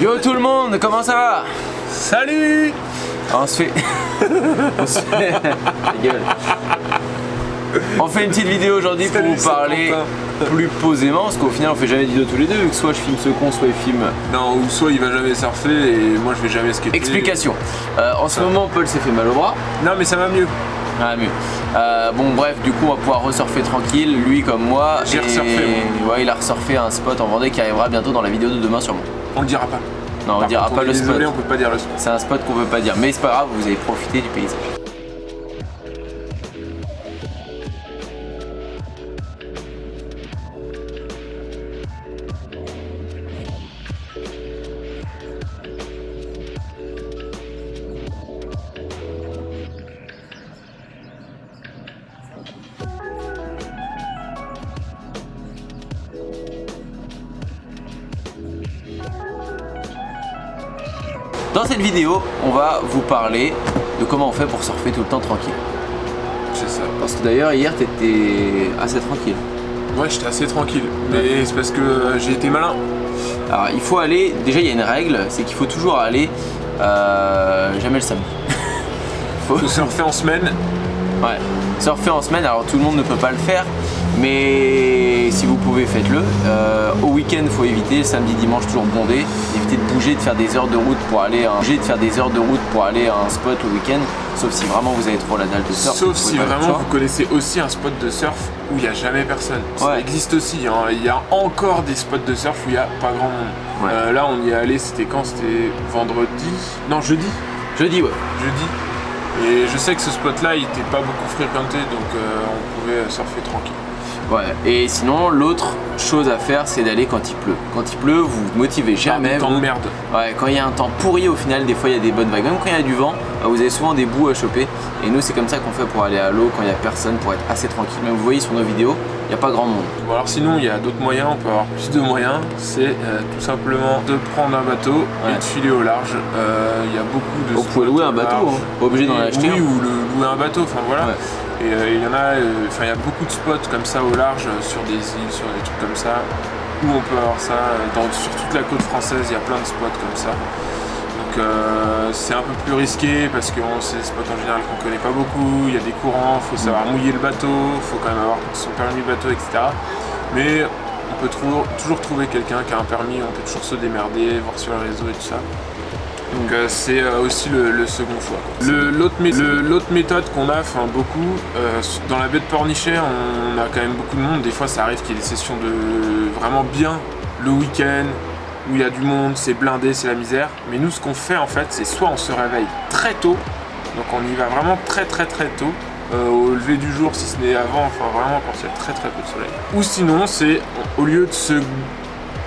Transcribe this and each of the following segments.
Yo tout le monde, comment ça va? Salut! On se fait... Ta gueule. On fait une petite vidéo aujourd'hui pour vous parler plus posément, parce qu'au final on fait jamais de vidéo tous les deux, vu que soit je filme ce con, soit il filme... Non, ou soit il va jamais surfer et moi je vais jamais skater. Explication. En ce moment Paul s'est fait mal au bras. Non mais ça va mieux. Ah mieux. Bon bref, du coup on va pouvoir resurfer tranquille, lui comme moi. J'ai resurfé moi. Ouais, il a resurfé un spot en Vendée qui arrivera bientôt dans la vidéo de demain sûrement. On le dira pas. Non, on ne dira pas le spot. Désolé, on peut pas dire le spot. C'est un spot qu'on veut pas dire, mais c'est pas grave, vous avez profité du paysage. Dans cette vidéo, on va vous parler de comment on fait pour surfer tout le temps tranquille. C'est ça. Parce que d'ailleurs hier t'étais assez tranquille. Ouais, j'étais assez tranquille, mais c'est parce que j'ai été malin. Alors il faut aller, déjà il y a une règle, c'est qu'il faut toujours aller jamais le samedi. Faut surfer en semaine. Ouais, surfer en semaine, alors tout le monde ne peut pas le faire, mais si vous pouvez, faites-le. Au week-end, il faut éviter, samedi, dimanche, toujours bondé. Évitez de bouger, de faire des heures de route pour aller à un spot le week-end, sauf si vraiment vous avez trop la dalle de surf. Sauf si vraiment vous connaissez aussi un spot de surf où il n'y a jamais personne. Ça existe aussi, hein. Il y a encore des spots de surf où il n'y a pas grand monde. Ouais. Là, on y est allé, c'était quand? C'était vendredi? Non, jeudi. Jeudi, ouais. Jeudi. Et je sais que ce spot-là, il n'était pas beaucoup fréquenté, donc on pouvait surfer tranquille. Ouais, et sinon, l'autre chose à faire, c'est d'aller quand il pleut. Quand il pleut, vous vous motivez jamais. Un temps de merde. Ouais, quand il y a un temps pourri, au final, des fois, il y a des bonnes vagues. Même quand il y a du vent, vous avez souvent des bouts à choper. Et nous, c'est comme ça qu'on fait pour aller à l'eau quand il n'y a personne, pour être assez tranquille. Même vous voyez sur nos vidéos, il n'y a pas grand monde. Bon, alors sinon, il y a d'autres moyens, on peut avoir plus de moyens. C'est tout simplement de prendre un bateau et de filer au large. Il y a beaucoup de... Vous pouvez louer un bateau, hein. Pas obligé d'en acheter. Oui, ou louer un bateau, enfin voilà. Ouais. Et il y en a, il y a beaucoup de spots comme ça au large, sur des îles, sur des trucs comme ça, où on peut avoir ça. Sur toute la côte française, il y a plein de spots comme ça. Donc c'est un peu plus risqué parce que c'est des spots en général qu'on connaît pas beaucoup, il y a des courants, il faut savoir mouiller le bateau, il faut quand même avoir son permis bateau, etc. Mais on peut toujours trouver quelqu'un qui a un permis, on peut toujours se démerder, voir sur le réseau et tout ça. Donc c'est aussi le second choix. L'autre méthode qu'on a, beaucoup, dans la baie de Pornichet, on a quand même beaucoup de monde. Des fois ça arrive qu'il y ait des sessions de vraiment bien le week-end, où il y a du monde, c'est blindé, c'est la misère. Mais nous ce qu'on fait en fait, c'est soit on se réveille très tôt, donc on y va vraiment très tôt, au lever du jour si ce n'est avant, enfin vraiment quand il y a très peu de soleil. Ou sinon c'est au lieu de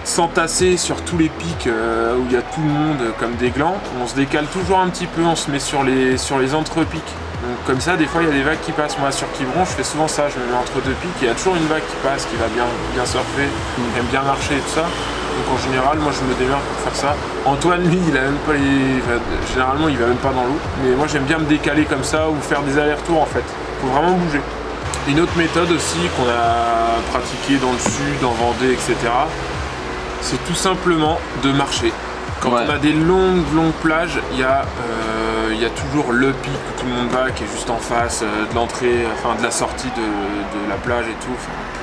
s'entasser sur tous les pics où il y a tout le monde comme des glands, on se décale toujours un petit peu, on se met sur les entre-pics. Donc comme ça, des fois il y a des vagues qui passent. Moi sur Quiberon, je fais souvent ça, je me mets entre deux pics, il y a toujours une vague qui passe, qui va bien surfer, qui aime bien marcher et tout ça. Donc en général, moi je me démerde pour faire ça. Antoine, lui, il a même pas généralement il va même pas dans l'eau. Mais moi j'aime bien me décaler comme ça ou faire des allers-retours en fait. Faut vraiment bouger. Une autre méthode aussi qu'on a pratiquée dans le sud, en Vendée, etc. C'est tout simplement de marcher. Quand on a des longues plages, il y a toujours le pic où tout le monde va, qui est juste en face de l'entrée, enfin de la sortie de la plage et tout,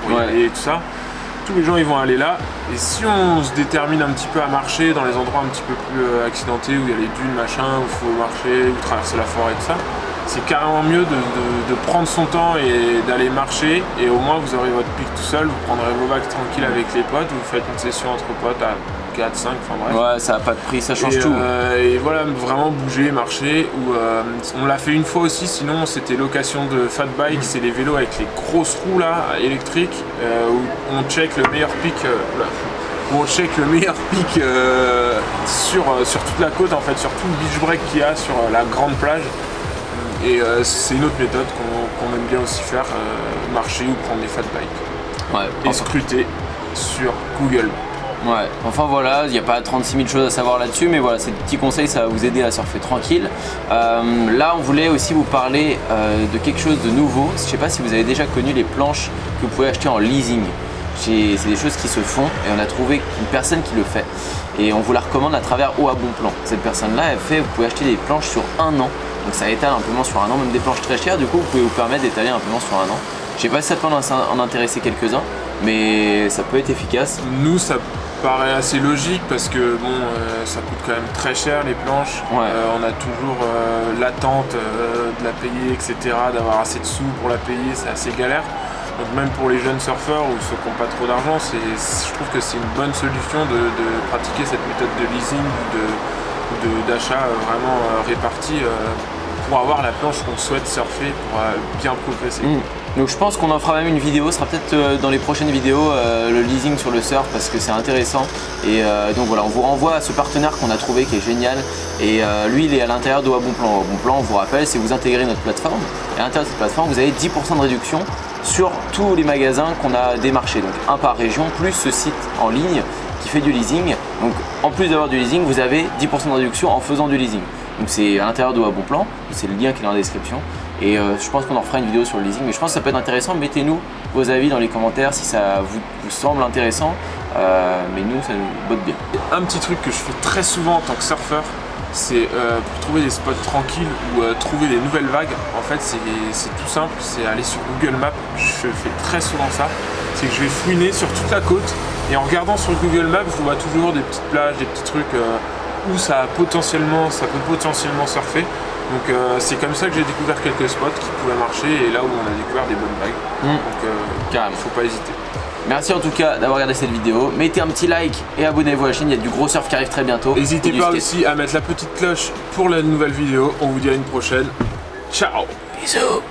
pour y aller et tout ça. Tous les gens ils vont aller là, et si on se détermine un petit peu à marcher dans les endroits un petit peu plus accidentés, où il y a les dunes, machin, où il faut marcher, ou traverser la forêt et tout ça, c'est carrément mieux de prendre son temps et d'aller marcher, et au moins vous aurez votre pic tout seul, vous prendrez vos vagues tranquilles avec les potes, vous faites une session entre potes à 4, 5, enfin bref. Ouais, ça n'a pas de prix, ça change tout. Et voilà, vraiment bouger, marcher, on l'a fait une fois aussi, sinon c'était location de fat bike, c'est les vélos avec les grosses roues là, électriques, où on check le meilleur pic, sur toute la côte en fait, sur tout le beach break qu'il y a sur la grande plage. Et c'est une autre méthode qu'on aime bien aussi faire, marcher ou prendre des fat bikes. Ouais, et scruter sur Google. Ouais, enfin voilà, il n'y a pas 36 000 choses à savoir là-dessus, mais voilà, ces petits conseils, ça va vous aider à surfer tranquille. Là, on voulait aussi vous parler de quelque chose de nouveau. Je ne sais pas si vous avez déjà connu les planches que vous pouvez acheter en leasing. C'est des choses qui se font et on a trouvé une personne qui le fait. et on vous la recommande à travers Eau à Bon Plan. Cette personne-là, elle fait, vous pouvez acheter des planches sur 1 an, donc ça étale un peu moins sur 1 an, même des planches très chères, du coup vous pouvez vous permettre d'étaler un peu moins sur 1 an. Je sais pas si ça peut en intéresser quelques-uns, mais ça peut être efficace. Nous, ça paraît assez logique parce que bon, ça coûte quand même très cher les planches. Ouais. On a toujours l'attente de la payer, etc., d'avoir assez de sous pour la payer, c'est assez galère. Donc même pour les jeunes surfeurs ou ceux qui n'ont pas trop d'argent, je trouve que c'est une bonne solution de pratiquer cette méthode de leasing ou d'achat vraiment réparti pour avoir la planche qu'on souhaite surfer pour bien progresser. Donc je pense qu'on en fera même une vidéo, ce sera peut-être dans les prochaines vidéos, le leasing sur le surf parce que c'est intéressant. Et donc voilà, on vous renvoie à ce partenaire qu'on a trouvé qui est génial. Et lui, il est à l'intérieur d'Eau à Bon Plan. Eau à Bon Plan, on vous rappelle, c'est vous intégrez notre plateforme. Et à l'intérieur de cette plateforme, vous avez 10% de réduction sur tous les magasins qu'on a démarchés. Donc un par région, plus ce site en ligne qui fait du leasing. Donc en plus d'avoir du leasing, vous avez 10% de réduction en faisant du leasing. Donc c'est à l'intérieur d'Eau à Bon Plan, c'est le lien qui est dans la description. Et je pense qu'on en fera une vidéo sur le leasing, mais je pense que ça peut être intéressant. Mettez-nous vos avis dans les commentaires si ça vous semble intéressant, mais nous ça nous botte bien. Un petit truc que je fais très souvent en tant que surfeur, c'est pour trouver des spots tranquilles ou trouver des nouvelles vagues. En fait c'est tout simple, c'est aller sur Google Maps. Je fais très souvent ça, c'est que je vais fouiner sur toute la côte et en regardant sur Google Maps, je vois toujours des petites plages, des petits trucs où ça peut potentiellement surfer. Donc c'est comme ça que j'ai découvert quelques spots qui pouvaient marcher et là où on a découvert des bonnes vagues. Donc carrément, faut pas hésiter. Merci en tout cas d'avoir regardé cette vidéo. Mettez un petit like et abonnez-vous à la chaîne, il y a du gros surf qui arrive très bientôt. N'hésitez pas aussi à mettre la petite cloche pour la nouvelle vidéo. On vous dit à une prochaine. Ciao. Bisous.